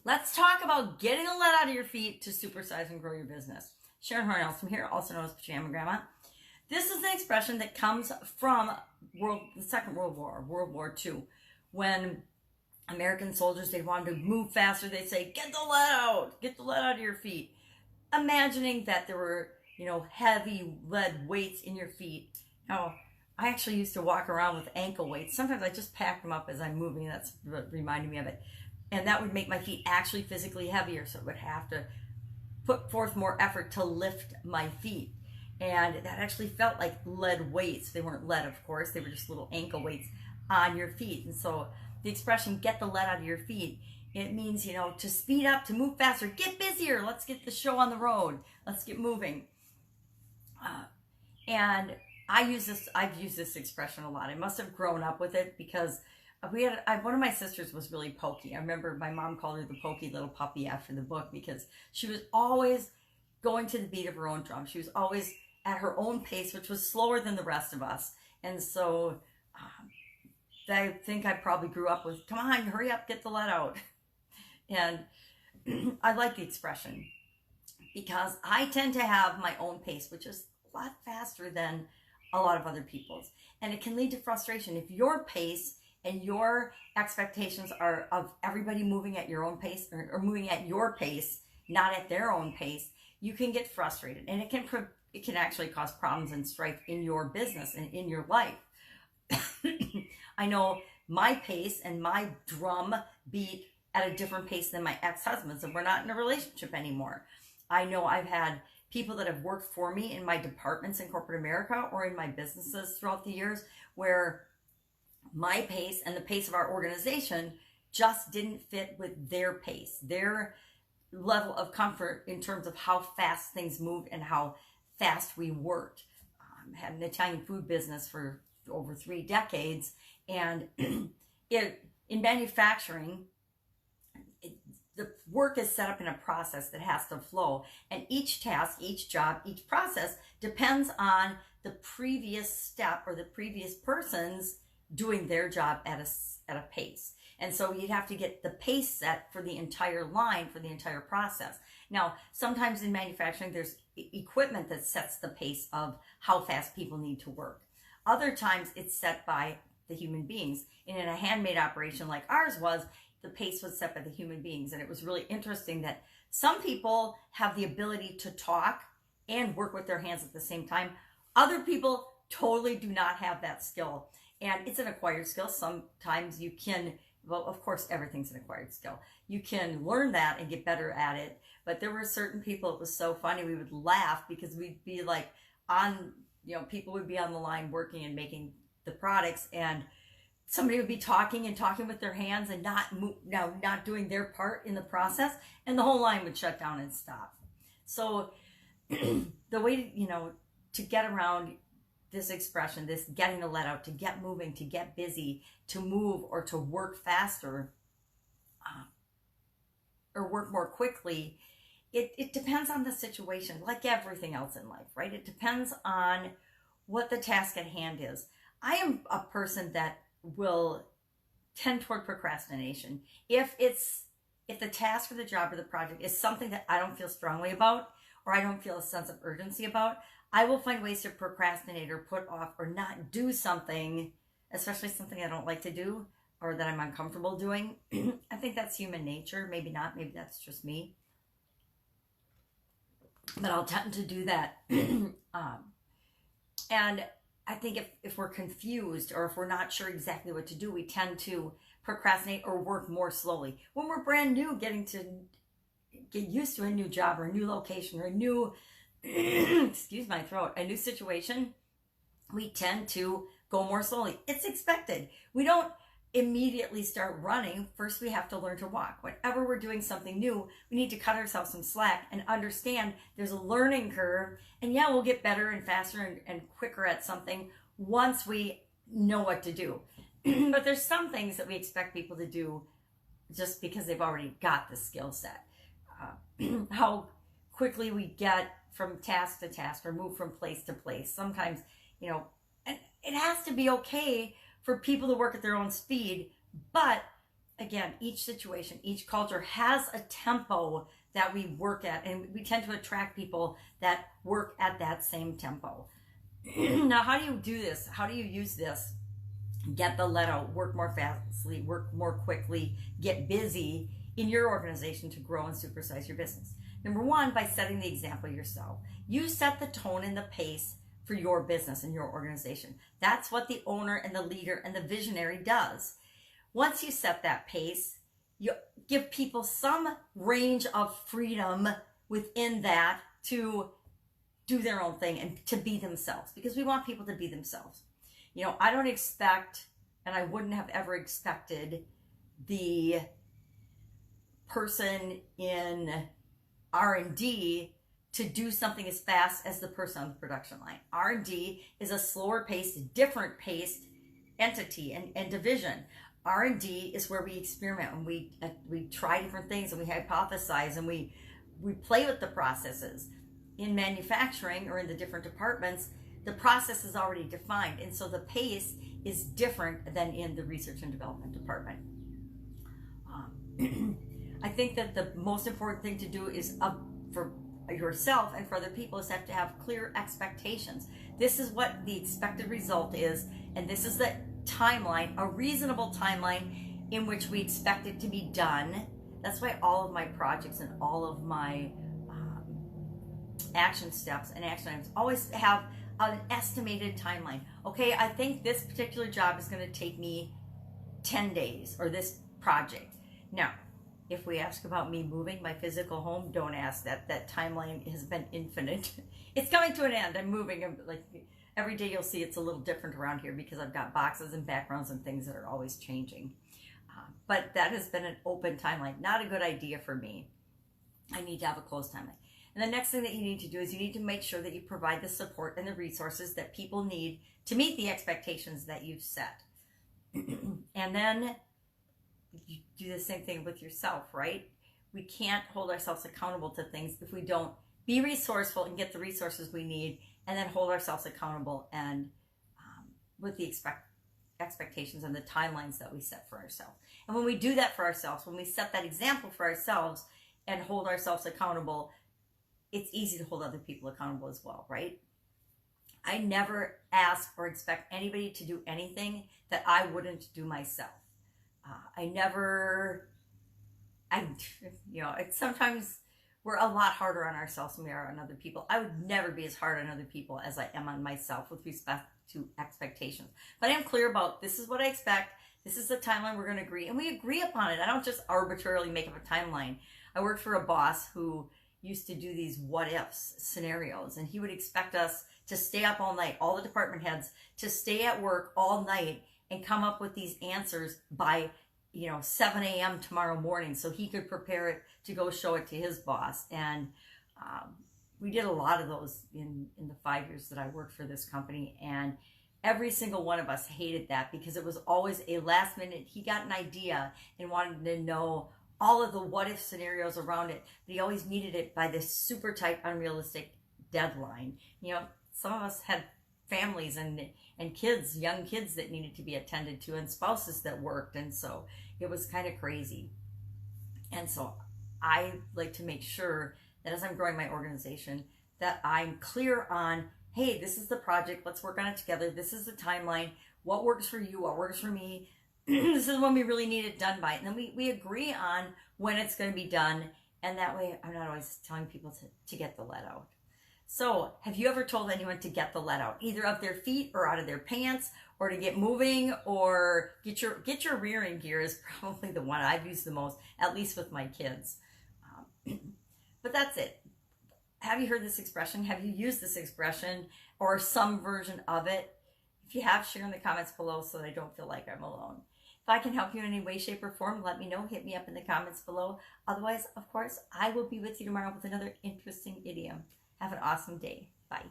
Let's talk about getting the lead out of your feet to supersize and grow your business. Sharon Horne-Ellstrom here, also known as Pajama Grandma. This is an expression that comes from the Second World War, World War II, when American soldiers, they wanted to move faster. They'd say, get the lead out of your feet. Imagining that there were, heavy lead weights in your feet. Now, I actually used to walk around with ankle weights. Sometimes I just packed them up as I'm moving. That's what reminded me of it. And that would make my feet actually physically heavier. So I would have to put forth more effort to lift my feet. And that actually felt like lead weights. They weren't lead, of course. They were just little ankle weights on your feet. And so the expression, get the lead out of your feet, it means, to speed up, to move faster, get busier. Let's get the show on the road. Let's get moving. And I've used this expression a lot. I must have grown up with it because one of my sisters was really pokey. I remember my mom called her the pokey little puppy after the book because she was always going to the beat of her own drum. She was always at her own pace, which was slower than the rest of us. And so I think I probably grew up with, come on, hurry up, get the lead out. And I like the expression because I tend to have my own pace, which is a lot faster than a lot of other people's. And it can lead to frustration. If your pace and your expectations are of everybody moving at your own pace or moving at your pace, not at their own pace, you can get frustrated. And it can actually cause problems and strife in your business and in your life. I know my pace and my drum beat at a different pace than my ex-husband's, and we're not in a relationship anymore. I know I've had people that have worked for me in my departments in corporate America or in my businesses throughout the years where my pace and the pace of our organization just didn't fit with their pace, their level of comfort in terms of how fast things moved and how fast we worked. I had an Italian food business for over 3 decades, and in manufacturing, the work is set up in a process that has to flow, and each task, each job, each process depends on the previous step or the previous person's doing their job at a pace. And so you'd have to get the pace set for the entire line, for the entire process. Now, sometimes in manufacturing, there's equipment that sets the pace of how fast people need to work. Other times it's set by the human beings. And in a handmade operation like ours was, the pace was set by the human beings. And it was really interesting that some people have the ability to talk and work with their hands at the same time. Other people totally do not have that skill. And it's an acquired skill. Sometimes you can, well, of course, everything's an acquired skill. You can learn that and get better at it. But there were certain people, it was so funny, we would laugh because we'd be like people would be on the line working and making the products, and somebody would be talking with their hands and not doing their part in the process, and the whole line would shut down and stop. So the way to get around this expression, this getting the lead out, to get moving, to get busy, to move or to work faster or work more quickly, it depends on the situation, like everything else in life, right? It depends on what the task at hand is. I am a person that will tend toward procrastination. If the task or the job or the project is something that I don't feel strongly about, or I don't feel a sense of urgency about, I will find ways to procrastinate or put off or not do something, especially something I don't like to do or that I'm uncomfortable doing. I think that's human nature. Maybe not. Maybe that's just me. But I'll tend to do that. And I think if we're confused or if we're not sure exactly what to do, we tend to procrastinate or work more slowly. When we're brand new, getting to get used to a new job or a new location or a new, excuse my throat, a new situation, we tend to go more slowly. It's expected. We don't immediately start running. First, we have to learn to walk. Whenever we're doing something new, we need to cut ourselves some slack and understand there's a learning curve. And yeah, we'll get better and faster and quicker at something once we know what to do. But there's some things that we expect people to do just because they've already got the skill set. How quickly we get from task to task or move from place to place. Sometimes, and it has to be okay for people to work at their own speed, but again, each situation, each culture has a tempo that we work at, and we tend to attract people that work at that same tempo. Now, how do you do this? How do you use this? Get the let out, work more fastly, work more quickly, get busy in your organization to grow and supersize your business. Number one, by setting the example yourself. You set the tone and the pace for your business and your organization. That's what the owner and the leader and the visionary does. Once you set that pace, you give people some range of freedom within that to do their own thing and to be themselves, because we want people to be themselves. You know, I don't expect, and I wouldn't have ever expected, the person in R&D to do something as fast as the person on the production line. R&D is a slower paced, different paced entity and division. R&D is where we experiment and we try different things and we hypothesize and we play with the processes. In manufacturing or in the different departments, the process is already defined, and so the pace is different than in the research and development department. I think that the most important thing to do is for yourself and for other people is to have clear expectations. This is what the expected result is, and this is the timeline, a reasonable timeline in which we expect it to be done. That's why all of my projects and all of my action steps and action items always have an estimated timeline. Okay, I think this particular job is going to take me 10 days, or this project. Now, if we ask about me moving my physical home, don't ask that. That timeline has been infinite. It's coming to an end. I'm moving. Like every day you'll see it's a little different around here because I've got boxes and backgrounds and things that are always changing. But that has been an open timeline. Not a good idea for me. I need to have a closed timeline. And the next thing that you need to do is you need to make sure that you provide the support and the resources that people need to meet the expectations that you've set. And then you do the same thing with yourself, right? We can't hold ourselves accountable to things if we don't be resourceful and get the resources we need, and then hold ourselves accountable and with the expectations and the timelines that we set for ourselves. And when we do that for ourselves, when we set that example for ourselves and hold ourselves accountable, it's easy to hold other people accountable as well, right? I never ask or expect anybody to do anything that I wouldn't do myself. Sometimes we're a lot harder on ourselves than we are on other people. I would never be as hard on other people as I am on myself with respect to expectations. But I am clear about, this is what I expect. This is the timeline we're going to agree. And we agree upon it. I don't just arbitrarily make up a timeline. I worked for a boss who used to do these what ifs scenarios, and he would expect us to stay up all night, all the department heads, to stay at work all night and come up with these answers by 7 a.m. tomorrow morning so he could prepare it to go show it to his boss. And we did a lot of those in the 5 years that I worked for this company, and every single one of us hated that because it was always a last minute. He got an idea and wanted to know all of the what if scenarios around it, but he always needed it by this super tight, unrealistic deadline. Some of us had families and kids, young kids that needed to be attended to, and spouses that worked, and so it was kind of crazy. And so I like to make sure that as I'm growing my organization, that I'm clear on, hey, this is the project, let's work on it together, this is the timeline, what works for you, what works for me, this is when we really need it done by. And then we agree on when it's going to be done, and that way I'm not always telling people to get the let out. So have you ever told anyone to get the let out, either of their feet or out of their pants, or to get moving, or get your rearing gear is probably the one I've used the most, at least with my kids. But that's it. Have you heard this expression? Have you used this expression or some version of it? If you have, share in the comments below so that I don't feel like I'm alone. If I can help you in any way, shape, or form, let me know. Hit me up in the comments below. Otherwise, of course, I will be with you tomorrow with another interesting idiom. Have an awesome day. Bye.